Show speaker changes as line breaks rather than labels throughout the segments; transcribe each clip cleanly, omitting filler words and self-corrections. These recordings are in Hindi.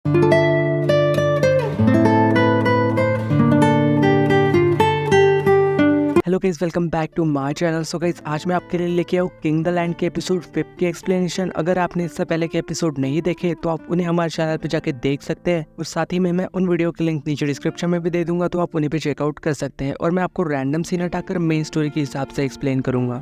Hello guys, welcome back to my channel. So guys, आज मैं आपके लिए लेके आऊँ किंग द लैंड के एपिसोड 5 की एक्सप्लेनेशन। अगर आपने इससे पहले के एपिसोड नहीं देखे तो आप उन्हें हमारे चैनल पे जाके देख सकते हैं, और साथ ही में मैं उन वीडियो के लिंक नीचे डिस्क्रिप्शन में भी दे दूंगा, तो आप उन्हें भी चेकआउट कर सकते हैं। और मैं आपको रैंडम सीन हटाकर मेन स्टोरी के हिसाब से एक्सप्लेन करूंगा।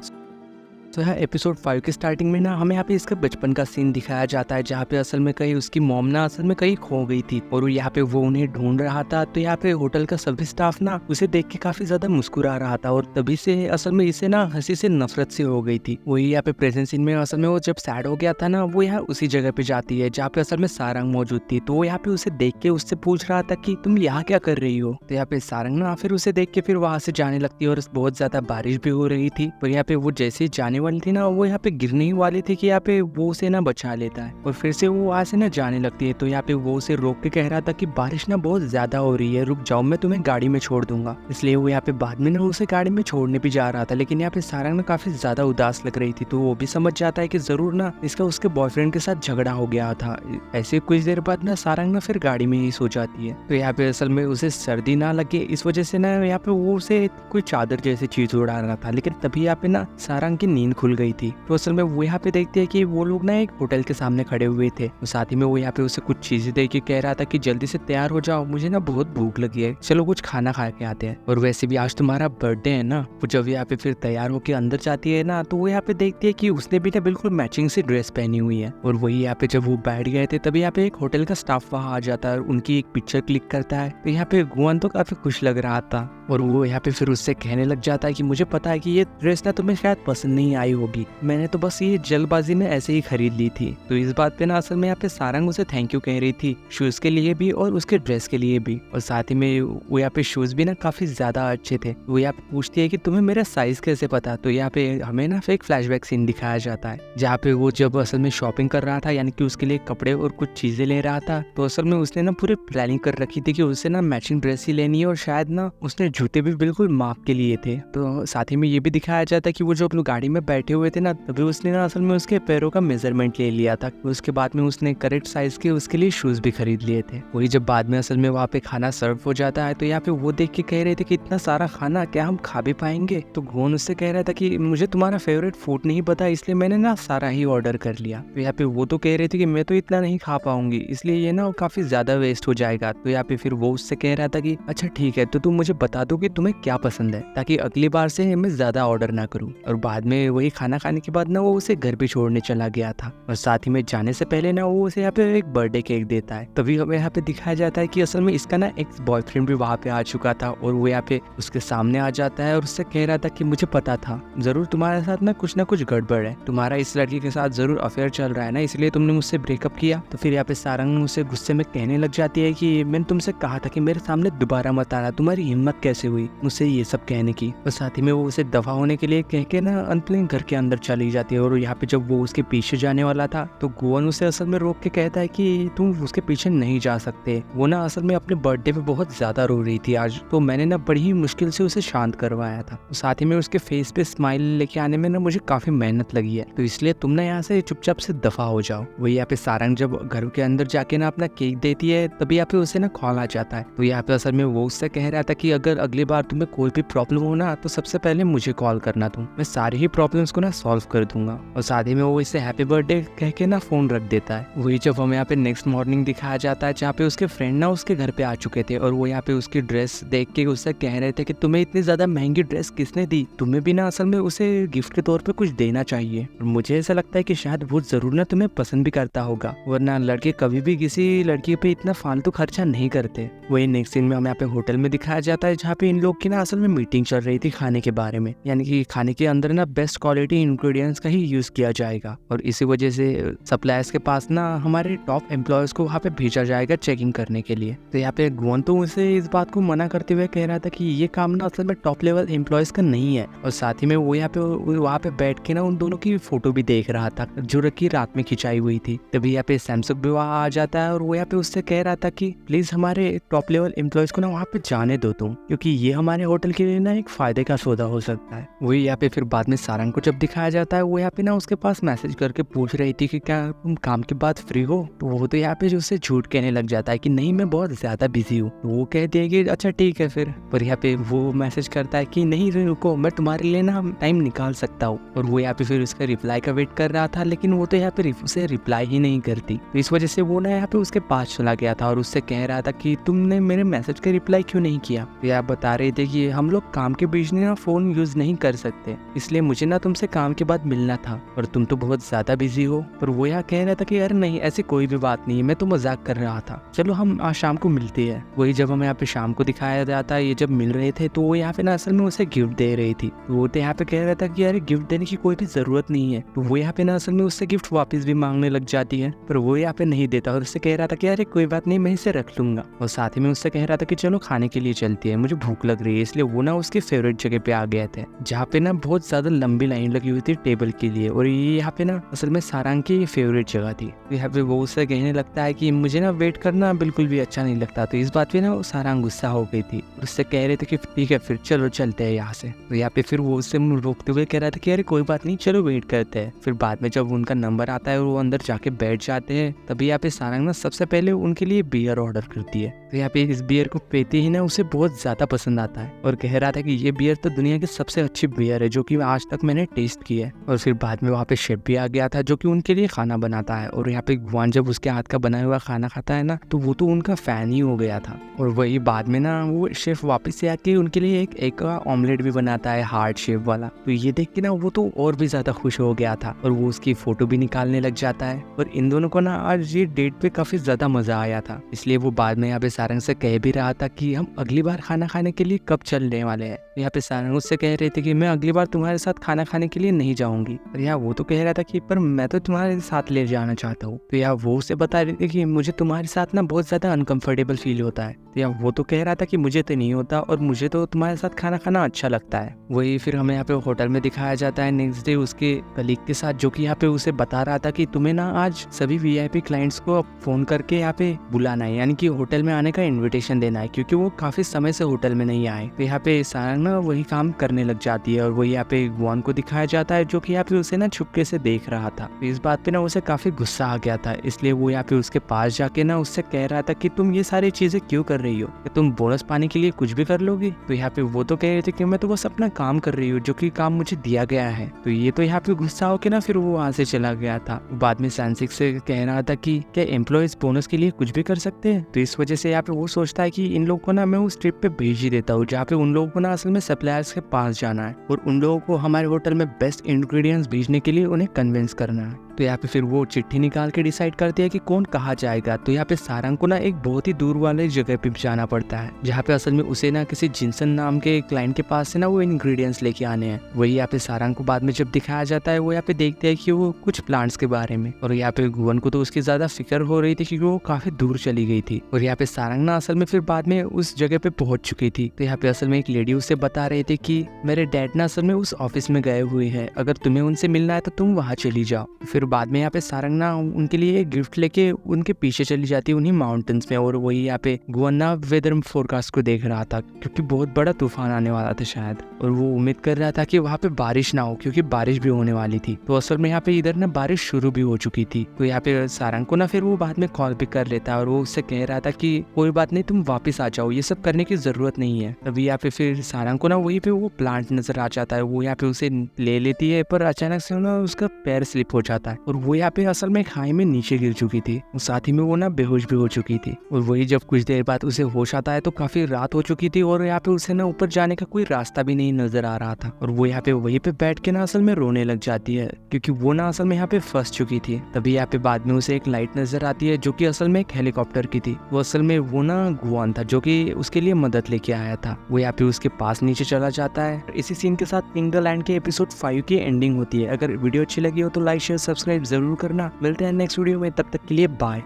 तो यहाँ एपिसोड 5 की स्टार्टिंग में ना हमें यहाँ पे इसका बचपन का सीन दिखाया जाता है, जहाँ पे असल में कहीं उसकी मॉम ना असल में कहीं खो गई थी और यहाँ पे वो उन्हें ढूंढ रहा था। तो यहाँ पे होटल का सभी स्टाफ ना उसे देख के काफी ज्यादा मुस्कुरा रहा था, और तभी से असल में इसे ना हंसी से नफरत सी हो गई थी। वही यहाँ पे प्रेजेंट सीन में असल में वो जब सैड हो गया था ना, वो यहाँ उसी जगह पे जाती है जहाँ पे असल में सारंग मौजूद थी। तो वो यहाँ पे उसे देख के उससे पूछ रहा था कि तुम यहाँ क्या कर रही हो। तो यहाँ पे सारंग ना फिर उसे देख के फिर वहां से जाने लगती है, और बहुत ज्यादा बारिश भी हो रही थी। और यहाँ पे वो जैसे ही जाने वाली थी ना, वो यहाँ पे गिरने ही वाली थी कि यहाँ पे वो उसे ना बचा लेता है, और फिर से वो वहां से ना जाने लगती है। तो यहाँ पे वो उसे रोक के कह रहा था कि बारिश ना बहुत ज्यादा हो रही है, रुक जाओ, मैं तुम्हें गाड़ी में छोड़ दूंगा। इसलिए वो यहाँ पे बाद में ना उसे गाड़ी में छोड़ने भी जा रहा था, लेकिन यहाँ पे सारंग ना काफी ज्यादा उदास लग रही थी। तो वो भी समझ जाता है कि जरूर ना इसका उसके बॉयफ्रेंड के साथ झगड़ा हो गया था। ऐसे कुछ देर बाद ना सारंग ना फिर गाड़ी में ही सो जाती है। तो यहाँ पे असल में उसे सर्दी ना लगे इस वजह से ना यहाँ पे वो उसे कोई चादर जैसी चीज उड़ा रहा था, लेकिन तभी यहाँ पे ना सारंग की नींद खुल गई थी। तो असल में वो यहाँ पे देखते हैं कि वो लोग ना एक होटल के सामने खड़े हुए थे। तो साथ ही में वो यहाँ पे उसे कुछ चीजें दे के कह रहा था कि जल्दी से तैयार हो जाओ, मुझे ना बहुत भूख लगी है, चलो कुछ खाना खा के आते हैं। और वैसे भी आज तुम्हारा बर्थडे है ना। वो जब यहाँ पे फिर तैयार होके अंदर जाती है ना, तो वो यहाँ पे देखती है कि उसने भी ना बिल्कुल मैचिंग सी ड्रेस पहनी हुई है। और वही यहाँ पे जब वो बैठ गए थे तभी यहाँ पे एक होटल का स्टाफ वहाँ आ जाता है और उनकी एक पिक्चर क्लिक करता है। तो यहाँ पे गुआन तो काफी खुश लग रहा था, और वो यहाँ पे फिर उससे कहने लग जाता है कि मुझे पता है कि ये ड्रेस ना तुम्हें शायद पसंद नहीं आई होगी, मैंने तो बस ये जल्दबाजी में ऐसे ही खरीद ली थी। तो इस बात पे ना असल में यहाँ पे सारंग उसे थैंक यू कह रही थी, शूज के लिए भी और उसके ड्रेस के लिए भी। और साथ ही में वो यहाँ पे शूज भी ना काफी ज्यादा अच्छे थे। वो यहाँ पे पूछती है कि तुम्हें मेरा साइज कैसे पता। तो यहाँ पे हमें ना एक फ्लैशबैक सीन दिखाया जाता है, जहाँ पे वो जब असल में शॉपिंग कर रहा था, यानी कि उसके लिए कपड़े और कुछ चीजें ले रहा था। तो असल में उसने ना पूरी प्लानिंग कर रखी थी कि उसे ना मैचिंग ड्रेस ही लेनी है, और शायद ना उसने जूते भी बिल्कुल माप के लिए थे। तो साथ ही में ये भी दिखाया जाता है कि वो जो अपनी गाड़ी में बैठे हुए थे ना, तभी उसने ना असल में उसके पैरों का मेजरमेंट ले लिया था। उसके बाद में उसने करेक्ट साइज के उसके लिए शूज भी खरीद लिए थे। वही जब बाद में असल में वहाँ पे खाना सर्व हो जाता है, तो यहाँ पे वो देख के कह रहे थे कि इतना सारा खाना क्या हम खा भी पाएंगे। तो गोन उससे कह रहा था कि मुझे तुम्हारा फेवरेट फूड नहीं पता, इसलिए मैंने ना सारा ही ऑर्डर कर लिया। तो यहाँ पे वो तो कह रहे थे कि मैं तो इतना नहीं खा पाऊंगी, इसलिए ये ना काफी ज्यादा वेस्ट हो जाएगा। तो यहाँ पे फिर वो उससे कह रहा था कि अच्छा ठीक है, तो तुम मुझे बता दो कि तुम्हें क्या पसंद है, ताकि अगली बार से मैं ज्यादा ऑर्डर ना करूँ। और बाद में वही खाना खाने के बाद ना वो उसे घर पे छोड़ने चला गया था, और साथ ही में जाने से पहले ना वो उसे यहाँ पे एक बर्थडे केक देता है। तभी हमें यहाँ पे दिखाया जाता है कि असल में इसका ना एक्स बॉयफ्रेंड भी वहाँ पे आ चुका था, और वो यहाँ पे उसके सामने आ जाता है और उससे कह रहा था कि मुझे पता था जरूर तुम्हारे साथ ना कुछ गड़बड़ है, तुम्हारा इस लड़की के साथ जरूर अफेयर चल रहा है ना, इसलिए तुमने मुझसे ब्रेकअप किया। तो फिर यहाँ पे सारंग उसे गुस्से में कहने लग जाती है कि मैंने तुमसे कहा था कि मेरे सामने दोबारा मत आना, तुम्हारी हिम्मत कैसे हुई मुझसे ये सब कहने की। और साथ ही में वो उसे दफा होने के लिए कह के ना अंतलिंग घर के अंदर चली जाती है। और यहाँ पे जब वो उसके पीछे जाने वाला था, तो गोवन उसे असल में रोक के कहता है कि तुम उसके पीछे नहीं जा सकते, वो ना असल में अपने बर्थडे पे बहुत ज्यादा रो रही थी आज, तो मैंने ना बड़ी ही मुश्किल से उसे शांत करवाया था। साथ ही में उसके फेस पे स्माइल लेके आने में ना मुझे काफी मेहनत लगी है, तो इसलिए तुम ना यहाँ से चुपचाप से दफा हो जाओ। वही यहाँ पे सारंग जब घर के अंदर जाके ना अपना केक देती है, तभी यहाँ पे उसे ना कॉल आ जाता है। तो यहाँ पे असल में वो उससे कह रहा था कि अगर अगली बार तुम्हें कोई भी प्रॉब्लम हो ना, तो सबसे पहले मुझे कॉल करना, तुम मैं सारी ही प्रॉब्लम्स को ना सॉल्व कर दूंगा। और साथ ही में वो इसे हैप्पी बर्थडे कह के ना फोन रख देता है। वही जब हमें यहाँ पे नेक्स्ट मॉर्निंग दिखाया जाता है, जहाँ पे उसके फ्रेंड ना उसके घर पे आ चुके थे, और वो यहाँ पे उसकी ड्रेस देख के उससे कह रहे थे कि तुम्हें इतनी ज्यादा महंगी ड्रेस किसने दी, तुम्हें भी ना असल में उसे गिफ्ट के तौर पे कुछ देना चाहिए। और मुझे ऐसा लगता है कि शायद वो जरूर ना तुम्हें पसंद भी करता होगा, वरना लड़के कभी भी किसी लड़की पे इतना फालतू खर्चा नहीं करते। वही नेक्स्ट सीन में हमें यहाँ पे होटल में दिखाया जाता है, जहाँ पे इन लोग की ना असल में मीटिंग चल रही थी खाने के बारे में, यानी कि खाने के अंदर ना बेस्ट क्वालिटी इंग्रेडिएंट्स का ही यूज किया जाएगा, और इसी वजह से सप्लायर्स के पास ना हमारे टॉप एम्प्लॉयज को वहाँ पे भेजा जाएगा चेकिंग करने के लिए। तो यहाँ पे गुवन तो उसे इस बात को मना करते हुए कह रहा था कि ये काम ना असल में टॉप लेवल एम्प्लॉयज का नहीं है। और साथ ही में वो यहाँ पे वहाँ पे बैठ के ना उन दोनों की फोटो भी देख रहा था, जो की रात में खिंचाई हुई थी। तभी यहाँ पे सैमसंग भी वहाँ आ जाता है, और वो यहाँ पे उससे कह रहा था कि प्लीज हमारे टॉप टॉप लेवल एम्प्लॉयज को ना वहाँ पे जाने दो तुम, क्योंकि ये हमारे होटल के लिए ना एक फायदे का सौदा हो सकता है। वही यहाँ पे फिर बाद में सारंग को जब दिखाया जाता है, वो यहाँ पे ना उसके पास मैसेज करके पूछ रही थी कि क्या तुम काम के बाद फ्री हो, तो वो तो यहाँ पे जो उससे झूठ कहने लग जाता है कि नहीं मैं बहुत ज्यादा बिजी हूँ। तो वो कहती है कि अच्छा ठीक है फिर, पर यहाँ पे वो मैसेज करता है कि नहीं रुको, मैं तुम्हारे लिए ना टाइम निकाल सकता हूँ। और वो यहाँ पे फिर उसका रिप्लाई का वेट कर रहा था, लेकिन वो तो यहाँ पे उसे रिप्लाई ही नहीं करती। तो इस वजह से वो ना यहाँ पे उसके पास चला गया था और उससे कह रहा था कि तुमने मेरे मैसेज का रिप्लाई क्यों नहीं किया। तो आप बता रहे थे कि हम लोग काम के बीच में ना फोन यूज नहीं कर सकते, इसलिए मुझे ना तुमसे काम के बाद मिलना था, और तुम तो बहुत ज्यादा बिजी हो। पर वो यहाँ कह रहा था कि अरे नहीं ऐसी कोई भी बात नहीं है, मैं तो मजाक कर रहा था, चलो हम आज शाम को मिलते हैं। वही जब हमें यहाँ पे शाम को दिखाया जाता है, ये जब मिल रहे थे तो वो यहाँ पे ना असल में उसे गिफ्ट दे रही थी। तो वो तो यहाँ पे कह रहा था कि अरे गिफ्ट देने की कोई भी जरूरत नहीं है। तो वो यहाँ पे ना असल में उससे गिफ्ट वापस भी मांगने लग जाती है, पर वो यहाँ पे नहीं देता और उससे कह रहा था कि अरे कोई बात नहीं मैं इसे रख लूंगा। और साथ ही में उससे कह रहा था कि चलो खाने के लिए चलती है, मुझे भूख लग रही है। इसलिए वो ना उसके फेवरेट जगह पे आ गए थे, जहाँ पे ना बहुत ज्यादा लंबी लाइन लगी हुई थी टेबल के लिए, और ये यहाँ पे ना असल में सारंग की फेवरेट जगह थी। तो यहाँ पे वो उससे कहने लगता है कि मुझे ना वेट करना बिल्कुल भी अच्छा नहीं लगता। तो इस बात पे ना वो सारंग गुस्सा हो गई थी, उससे कह रहे थे कि ठीक है फिर चलो चलते हैं यहाँ से। तो यहाँ पे फिर वो उससे रोकते हुए कह रहा था कि अरे कोई बात नहीं चलो वेट करते हैं। फिर बाद में जब उनका नंबर आता है और वो अंदर जाके बैठ जाते हैं, तभी यहाँ पे सारंग ना सबसे पहले उनके लिए बियर ऑर्डर करती है। तो यहाँ पे इस बियर को पीते ही ना उसे बहुत ज्यादा पसंद आता है और कह रहा था कि ये बियर तो दुनिया की सबसे अच्छी बियर है जो कि आज तक मैंने टेस्ट की है। और फिर बाद में वहाँ पे शेफ भी आ गया था जो कि उनके लिए खाना बनाता है, और यहाँ पे गुआन जब उसके हाथ का बनाया हुआ खाना खाता है ना, तो वो तो उनका फैन ही हो गया था। और वही बाद में ना वो शेफ वापस से आके उनके लिए एक ऑमलेट भी बनाता है हार्ट शेप वाला। तो ये देख के ना वो तो और भी ज्यादा खुश हो गया था और वो उसकी फोटो भी निकालने लग जाता है। और इन दोनों को ना आज ये डेट पे काफी ज्यादा मजा आया था, इसलिए वो बाद में यहाँ पे सारंग से कह भी रहा था कि हम अगली बार खाना खाने के लिए कब चलने वाले हैं। यहाँ पे सारंग उससे कह रहे थे कि मैं अगली बार तुम्हारे साथ खाना खाने के लिए नहीं जाऊंगी। और यहाँ वो तो कह रहा था कि पर मैं तो तुम्हारे साथ ले जाना चाहता हूँ। तो यहाँ वो उसे बता रही थी कि मुझे तुम्हारे साथ ना बहुत ज्यादा अनकंफर्टेबल फील होता है। तो यहाँ वो तो कह रहा था कि मुझे तो नहीं होता और मुझे तो तुम्हारे साथ खाना खाना अच्छा लगता है। वही फिर हमें यहाँ पे होटल में दिखाया जाता है नेक्स्ट डे उसके कलीग के साथ, जो कि यहाँ पे उसे बता रहा था कि तुम्हें ना आज सभी वीआईपी क्लाइंट्स को फोन करके यहाँ पे बुलाना है, यानी कि होटल में आने का इन्विटेशन देना है, क्योंकि वो काफी समय से होटल में नहीं आए। तो यहाँ पे सारंग ना वही काम करने लग जाती है और वही यहाँ पे गुआन को दिखाया जाता है जो कि यहाँ पे उसे ना छुपके से देख रहा था। तो इस बात पे ना उसे काफी गुस्सा आ गया था, इसलिए वो यहाँ पे उसके पास जाके ना उससे कह रहा था कि तुम ये सारी चीजें क्यों कर रही हो, कि तुम बोनस पाने के लिए कुछ भी कर लोगी। तो यहाँ पे वो तो कह रहे थे कि मैं तो बस अपना काम कर रही हूँ जो कि काम मुझे दिया गया है। तो ये तो यहाँ पे गुस्सा होके ना फिर वो वहाँ से चला गया था। बाद में सैनसिक से कह रहा था कि क्या एम्प्लॉयज बोनस के लिए कुछ भी कर सकते हैं। तो इस वजह से यहाँ पे वो सोचता है कि इन लोगों को ना मैं उस ट्रिप पे भेज ही देता हूँ जहाँ पे उन लोगों को ना असल में सप्लायर्स के पास जाना है और उन लोगों को हमारे होटल में बेस्ट इंग्रेडिएंट्स भेजने के लिए उन्हें कन्विंस करना है। तो यहाँ पे फिर वो चिट्ठी निकाल के डिसाइड करते हैं कि कौन कहाँ जाएगा। तो यहाँ पे सारंग को ना एक बहुत ही दूर वाले जगह पे जाना पड़ता है, जहाँ पे असल में उसे ना किसी जिनसन नाम के क्लाइंट के पास से ना वो इंग्रेडिएंट्स लेके आने हैं। वही यहाँ पे सारंग को बाद में जब दिखाया जाता है, वो यहाँ पे देखते हैं कि वो कुछ प्लांट्स के बारे में, और यहाँ पे गुवन को तो उसकी ज्यादा फिक्र हो रही थी क्योंकि वो काफी दूर चली गई थी। और यहाँ पे सारंग ना असल में फिर बाद में उस जगह पे पहुंच चुकी थी। तो यहाँ पे असल में एक लेडी उसे बता रहे थे कि मेरे डैड ना असल में उस ऑफिस में गए हुए हैं, अगर तुम्हें उनसे मिलना है तो तुम वहाँ चली जाओ। फिर बाद में यहाँ पे सारंग ना उनके लिए एक गिफ्ट लेके उनके पीछे चली जाती है उन्हीं माउंटेन्स में। और वही यहाँ पे गुवन ना वेदर फोरकास्ट को देख रहा था क्योंकि बहुत बड़ा तूफान आने वाला था शायद, और वो उम्मीद कर रहा था कि वहाँ पे बारिश ना हो क्योंकि बारिश भी होने वाली थी। तो असल में यहाँ पे इधर ना बारिश शुरू भी हो चुकी थी। तो यहाँ पे सारंग को ना फिर वो बाद में कॉल भी कर लेता है और वो उससे कह रहा था कि कोई बात नहीं तुम वापस आ जाओ, ये सब करने की जरूरत नहीं है। तभी यहाँ पे फिर सारंग को ना वहीं पे वो प्लांट नजर आ जाता है, वो यहाँ पे उसे ले लेती है, पर अचानक से ना उसका पैर स्लिप हो जाता है और वो यहाँ पे असल में खाई में नीचे गिर चुकी थी। साथ ही में वो ना बेहोश भी हो चुकी थी। और वही जब कुछ देर बाद उसे होश आता है तो काफी रात हो चुकी थी और यहाँ पे उसे ना ऊपर जाने का कोई रास्ता भी नहीं नजर आ रहा था। और वो यहाँ पे वहीं पे बैठ के ना असल में रोने लग जाती है क्योंकि वो ना असल में यहाँ पे फंस चुकी थी। तभी यहाँ पे बाद में उसे एक लाइट नजर आती है जो कि असल में एक हेलीकॉप्टर की थी। वो असल में वो ना गुआन था जो कि उसके लिए मदद लेके आया था। वो यहाँ पे उसके पास नीचे चला जाता है। इसी सीन के साथ किंग द लैंड के एपिसोड 5 की एंडिंग होती है। अगर वीडियो अच्छी लगी हो तो लाइक शेयर सब्सक्राइब जरूर करना। मिलते हैं नेक्स्ट वीडियो में, तब तक के लिए बाय।